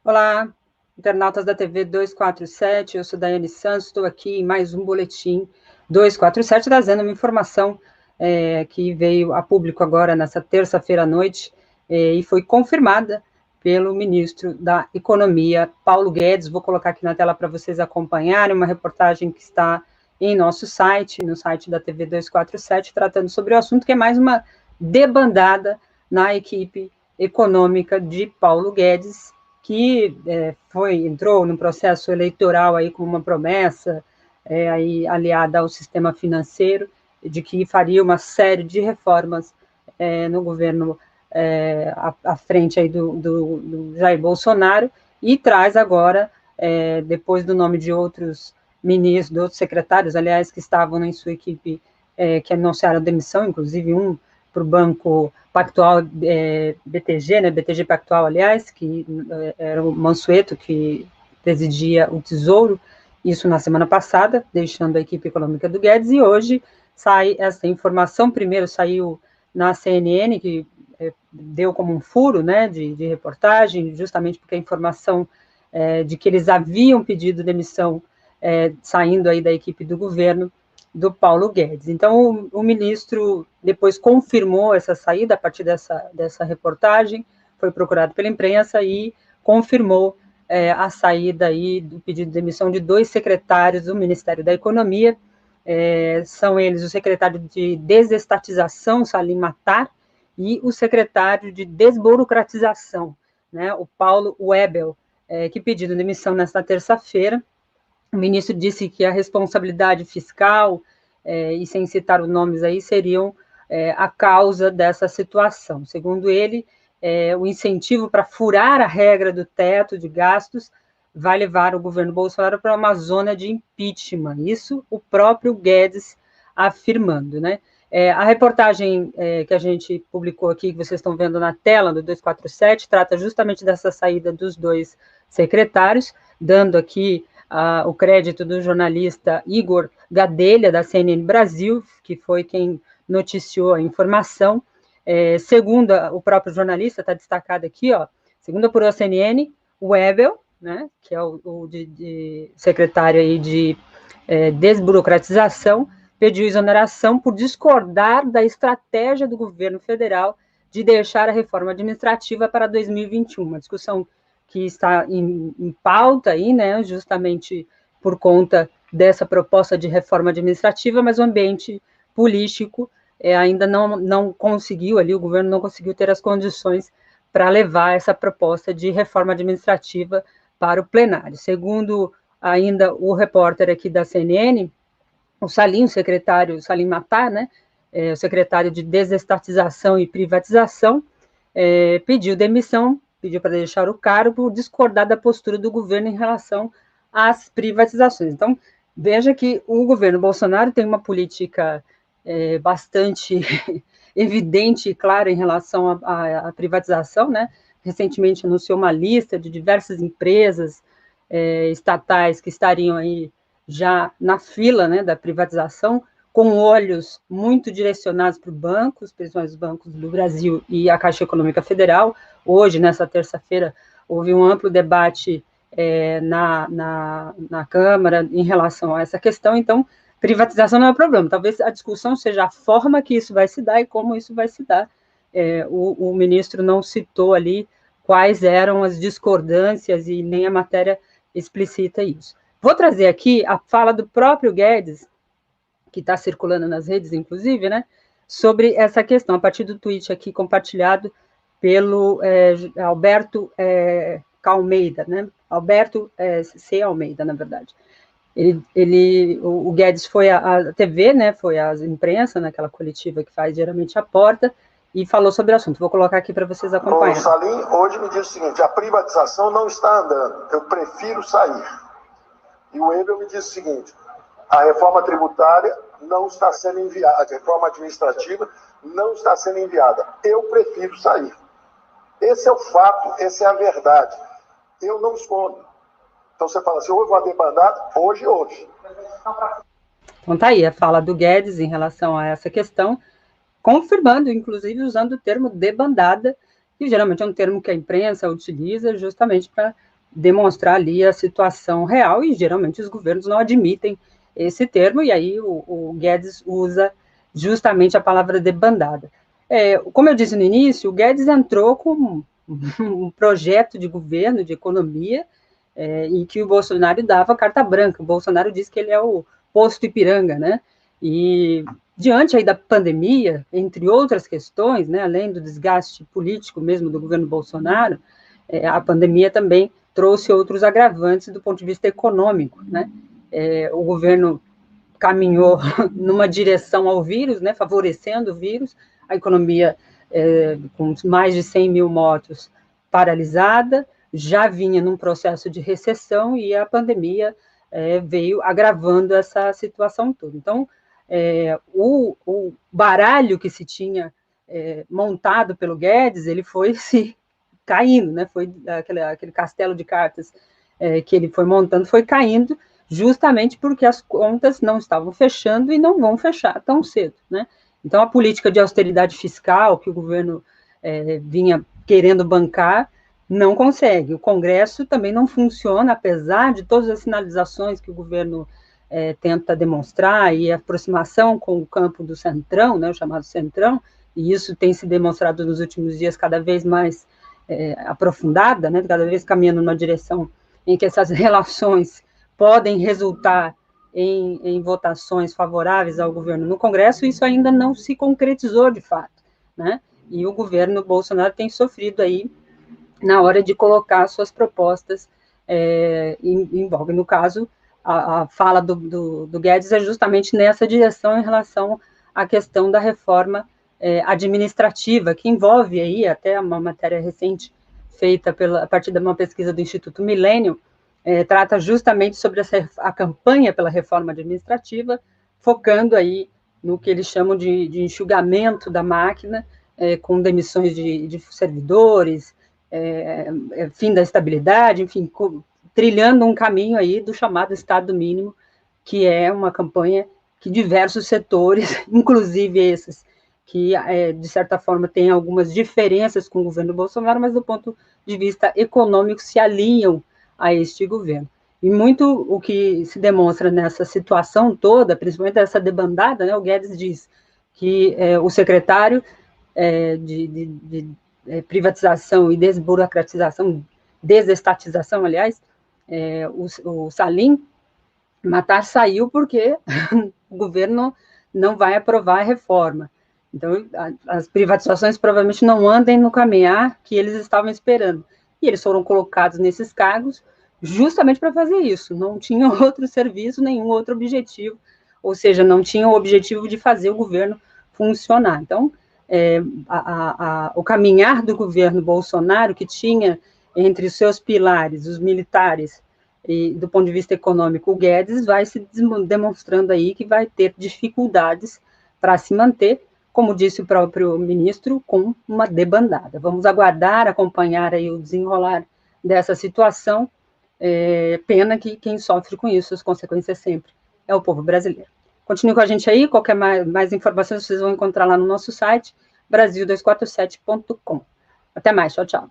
Olá, internautas da TV 247, eu sou Daiane Santos, estou aqui em mais um boletim 247, trazendo uma informação que veio a público agora nessa terça-feira à noite e foi confirmada pelo ministro da Economia, Paulo Guedes. Vou colocar aqui na tela para vocês acompanharem uma reportagem que está em nosso site, no site da TV 247, tratando sobre o assunto, que é mais uma debandada na equipe econômica de Paulo Guedes, que entrou no processo eleitoral aí com uma promessa aí aliada ao sistema financeiro de que faria uma série de reformas no governo à frente aí do Jair Bolsonaro, e traz agora, depois do nome de outros ministros, de outros secretários, aliás, que estavam em sua equipe, que anunciaram demissão, inclusive um para o Banco Pactual, BTG, né, BTG Pactual, aliás, que era o Mansueto que presidia o Tesouro, isso na semana passada, deixando a equipe econômica do Guedes, e hoje sai essa informação. Primeiro saiu na CNN, que deu como um furo, né, de reportagem, justamente porque a informação de que eles haviam pedido demissão saindo aí da equipe do governo do Paulo Guedes. Então, o ministro depois confirmou essa saída a partir dessa reportagem, foi procurado pela imprensa e confirmou a saída aí do pedido de demissão de dois secretários do Ministério da Economia. São eles o secretário de Desestatização, Salim Matar, e o secretário de Desburocratização, né, o Paulo Webel, que pediram demissão nesta terça-feira. O ministro disse que a responsabilidade fiscal, e sem citar os nomes aí, seriam a causa dessa situação. Segundo ele, o incentivo para furar a regra do teto de gastos vai levar o governo Bolsonaro para uma zona de impeachment. Isso o próprio Guedes afirmando, né? A reportagem que a gente publicou aqui, que vocês estão vendo na tela, do 247, trata justamente dessa saída dos dois secretários, dando aqui o crédito do jornalista Igor Gadelha, da CNN Brasil, que foi quem noticiou a informação. Segundo o próprio jornalista, está destacado aqui, segundo apurou a CNN, o Webel, né, que é o de secretário aí de desburocratização, pediu exoneração por discordar da estratégia do governo federal de deixar a reforma administrativa para 2021, uma discussão que está em pauta aí, né, justamente por conta dessa proposta de reforma administrativa, mas o ambiente político ainda não conseguiu ali, o governo não conseguiu ter as condições para levar essa proposta de reforma administrativa para o plenário. Segundo ainda o repórter aqui da CNN, o Salim, o secretário Salim Matar, né, o secretário de Desestatização e Privatização, pediu demissão, pediu para deixar o cargo por discordar da postura do governo em relação às privatizações. Então, veja que o governo Bolsonaro tem uma política bastante evidente e clara em relação à privatização, né? Recentemente anunciou uma lista de diversas empresas estatais que estariam aí já na fila, né, da privatização, com olhos muito direcionados para os bancos, principalmente os bancos do Brasil e a Caixa Econômica Federal. Hoje, nessa terça-feira, houve um amplo debate na Câmara em relação a essa questão. Então, privatização não é o problema, talvez a discussão seja a forma que isso vai se dar e como isso vai se dar. O ministro não citou ali quais eram as discordâncias e nem a matéria explicita isso. Vou trazer aqui a fala do próprio Guedes, que está circulando nas redes, inclusive, né, sobre essa questão, a partir do tweet aqui compartilhado pelo Alberto Almeida, né, Alberto C. Almeida, na verdade. O Guedes foi à TV, né, foi à imprensa, naquela coletiva que faz geralmente à porta, e falou sobre o assunto. Vou colocar aqui para vocês acompanharem. O Salim hoje me disse o seguinte: a privatização não está andando, eu prefiro sair. E o Ebel me disse o seguinte: a reforma tributária não está sendo enviada, a reforma administrativa não está sendo enviada, eu prefiro sair. Esse é o fato, essa é a verdade. Eu não escondo. Então você fala assim, houve uma debandada, hoje. Então tá aí a fala do Guedes em relação a essa questão, confirmando, inclusive, usando o termo debandada, e geralmente é um termo que a imprensa utiliza justamente para demonstrar ali a situação real, e geralmente os governos não admitem esse termo, e aí o Guedes usa justamente a palavra debandada. Como eu disse no início, o Guedes entrou com um projeto de governo, de economia, em que o Bolsonaro dava carta branca. O Bolsonaro disse que ele é o posto Ipiranga, né? E diante aí da pandemia, entre outras questões, né, além do desgaste político mesmo do governo Bolsonaro, a pandemia também trouxe outros agravantes do ponto de vista econômico, né? O governo caminhou numa direção ao vírus, né, favorecendo o vírus, a economia com mais de 100 mil mortos paralisada, já vinha num processo de recessão e a pandemia veio agravando essa situação toda. Então, o baralho que se tinha montado pelo Guedes, ele foi se caindo, né? Foi aquele castelo de cartas que ele foi montando, foi caindo, justamente porque as contas não estavam fechando e não vão fechar tão cedo, né? Então, a política de austeridade fiscal que o governo vinha querendo bancar não consegue. O Congresso também não funciona, apesar de todas as sinalizações que o governo tenta demonstrar e a aproximação com o campo do Centrão, né, o chamado Centrão, e isso tem se demonstrado nos últimos dias cada vez mais aprofundada, né, cada vez caminhando numa direção em que essas relações podem resultar em votações favoráveis ao governo no Congresso. Isso ainda não se concretizou de fato, né? E o governo Bolsonaro tem sofrido aí na hora de colocar suas propostas em voga. No caso, a fala do Guedes é justamente nessa direção em relação à questão da reforma administrativa, que envolve aí até uma matéria recente feita a partir de uma pesquisa do Instituto Millennium, trata justamente sobre a campanha pela reforma administrativa, focando aí no que eles chamam de enxugamento da máquina, com demissões de servidores, fim da estabilidade, enfim, trilhando um caminho aí do chamado Estado mínimo, que é uma campanha que diversos setores, inclusive esses que, de certa forma, têm algumas diferenças com o governo Bolsonaro, mas do ponto de vista econômico se alinham a este governo. E muito o que se demonstra nessa situação toda, principalmente essa debandada, né, o Guedes diz que o secretário de privatização e desburocratização, desestatização, aliás, o Salim Matar saiu porque o governo não vai aprovar a reforma. Então, as privatizações provavelmente não andem no caminhar que eles estavam esperando. E eles foram colocados nesses cargos justamente para fazer isso. Não tinham outro serviço, nenhum outro objetivo. Ou seja, não tinham o objetivo de fazer o governo funcionar. Então, o caminhar do governo Bolsonaro, que tinha entre os seus pilares os militares e, do ponto de vista econômico, o Guedes, vai se demonstrando aí que vai ter dificuldades para se manter, como disse o próprio ministro, com uma debandada. Vamos aguardar, acompanhar aí o desenrolar dessa situação. Pena que quem sofre com isso, as consequências sempre, é o povo brasileiro. Continue com a gente aí, qualquer mais informações vocês vão encontrar lá no nosso site, brasil247.com. Até mais, tchau, tchau.